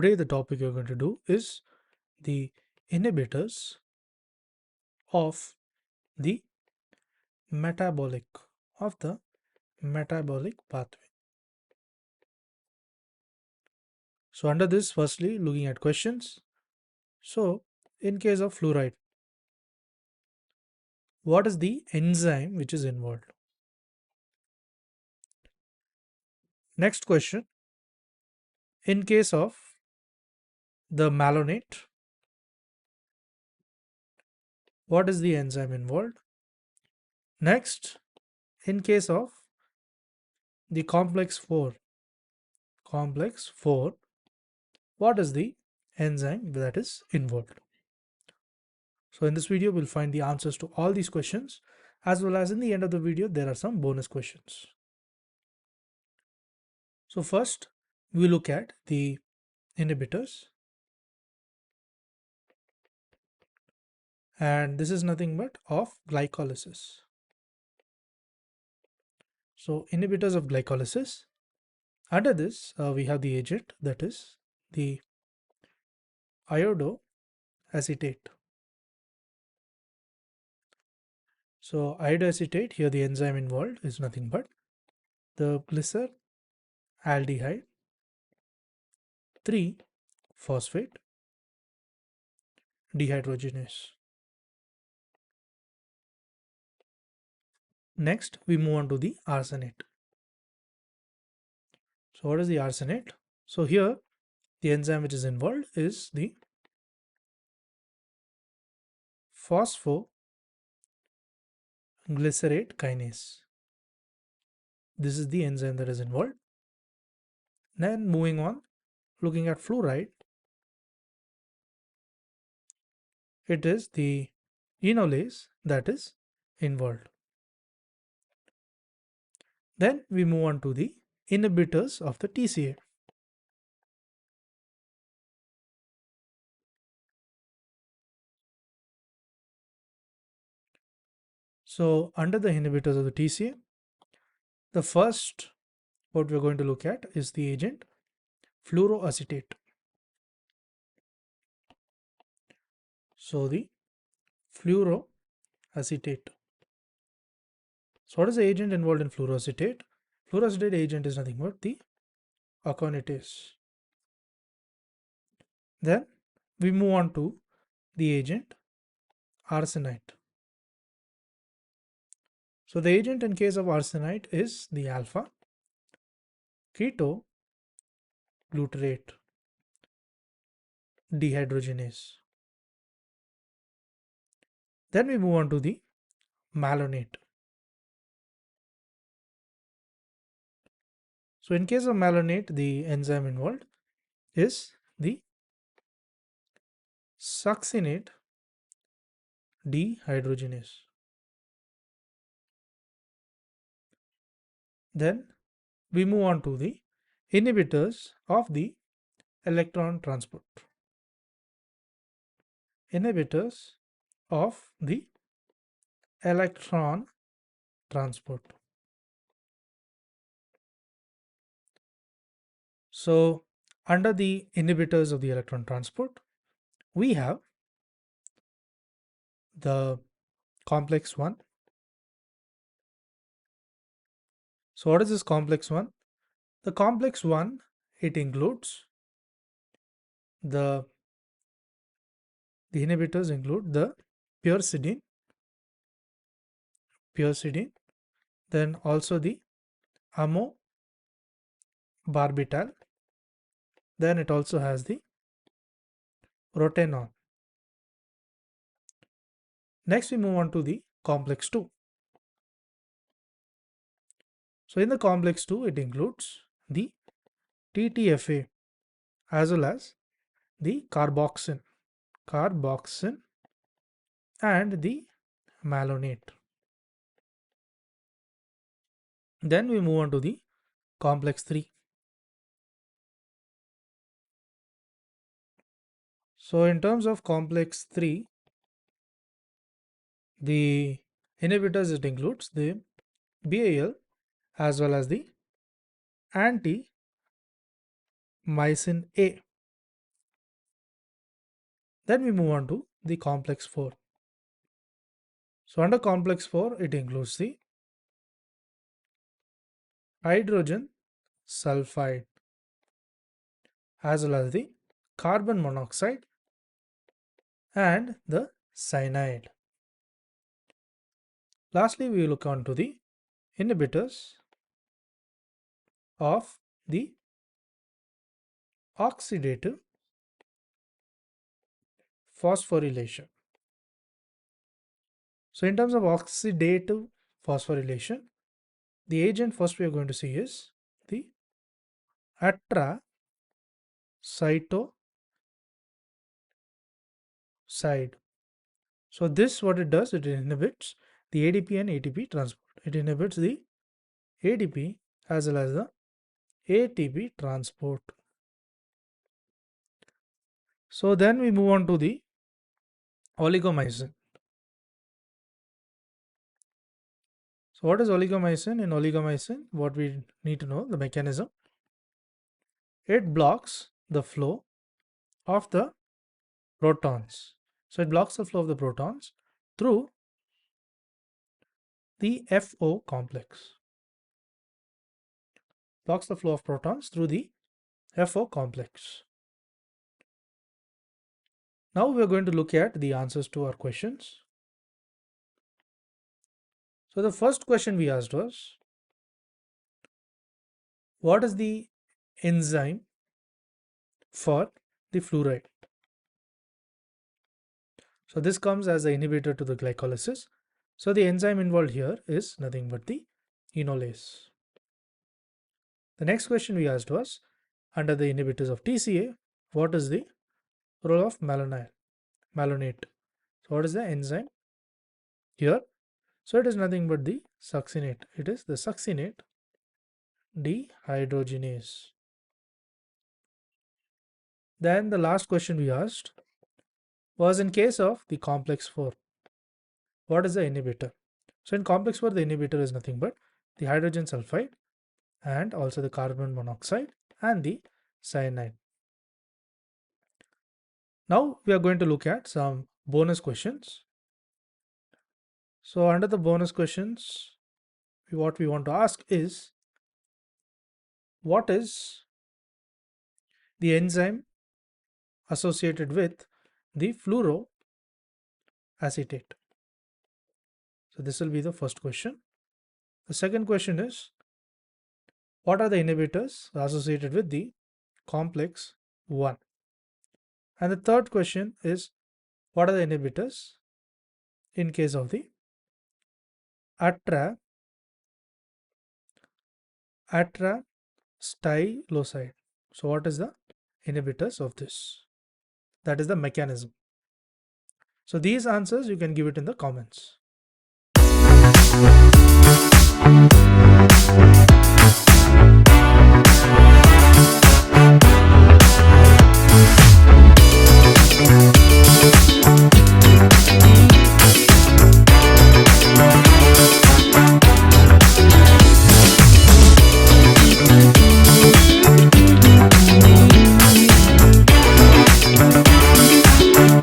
today the topic you're going to do is the inhibitors of the metabolic of the metabolic pathway. So under this, firstly looking at questions. So in case of fluoride, what is the enzyme which is involved? Next question, in case of the malonate, what is the enzyme involved? Next, in case of the complex 4, what is the enzyme that is involved? So in this video, we'll find the answers to all these questions, as well as in the end of the video, there are some bonus questions. So first, we look at the inhibitors. And this is nothing but of glycolysis. So inhibitors of glycolysis. Under this, we have the agent, that is the iodoacetate. So iodoacetate, here the enzyme involved is nothing but the glyceraldehyde 3-phosphate dehydrogenase. Next, we move on to the arsenate. So what is the arsenate? So here, the enzyme which is involved is the phosphoglycerate kinase. This is the enzyme that is involved. Then moving on, looking at fluoride, it is the enolase that is involved. Then we move on to the inhibitors of the TCA. So under the inhibitors of the TCA, the first what we're going to look at is the agent fluoroacetate. So the fluoroacetate. So what is the agent involved in fluoroacetate? Fluoroacetate agent is nothing but the aconitase. Then we move on to the agent arsenite. So the agent in case of arsenite is the alpha ketoglutarate dehydrogenase. Then we move on to the malonate. So in case of malonate, the enzyme involved is the succinate dehydrogenase. Then we move on to the inhibitors of the electron transport. Inhibitors of the electron transport. So under the inhibitors of the electron transport, we have the complex 1. So what is this complex 1? The complex 1, it includes the inhibitors include the pyridine, then also the amobarbital, then it also has the rotenone. Next we move on to the complex 2. So in the complex 2, it includes the TTFA as well as the carboxyn and the malonate. Then we move on to the complex 3. So in terms of complex 3, the inhibitors, it includes the BAL as well as the anti-mycin A. Then we move on to the complex 4. So under complex 4, it includes the hydrogen sulfide as well as the carbon monoxide and the cyanide. Lastly, we will look on to the inhibitors of the oxidative phosphorylation. So in terms of oxidative phosphorylation, the agent first we are going to see is the atracytoside. So this what it does, it inhibits the ADP and ATP transport. It inhibits the ADP as well as the ATP transport. So then we move on to the oligomycin. So what is oligomycin? In oligomycin, what we need to know, the mechanism. It blocks the flow of the protons. So it blocks the flow of the protons through the FO complex. Blocks the flow of protons through the FO complex. Now we are going to look at the answers to our questions. So the first question we asked was, what is the enzyme for the fluoride? So this comes as an inhibitor to the glycolysis. So the enzyme involved here is nothing but the enolase. The next question we asked was, under the inhibitors of TCA, what is the role of malonate? So what is the enzyme here? So it is nothing but the succinate. It is the succinate dehydrogenase. Then the last question we asked was, in case of the complex 4, what is the inhibitor? So in complex 4, the inhibitor is nothing but the hydrogen sulfide and also the carbon monoxide and the cyanide. Now we are going to look at some bonus questions. So under the bonus questions, what we want to ask is, what is the enzyme associated with the fluoroacetate? So this will be the first question. The second question is, what are the inhibitors associated with the complex 1? And the third question is, what are the inhibitors in case of the atrastyloside? So what is the inhibitors of this? That is the mechanism. So these answers you can give it in the comments.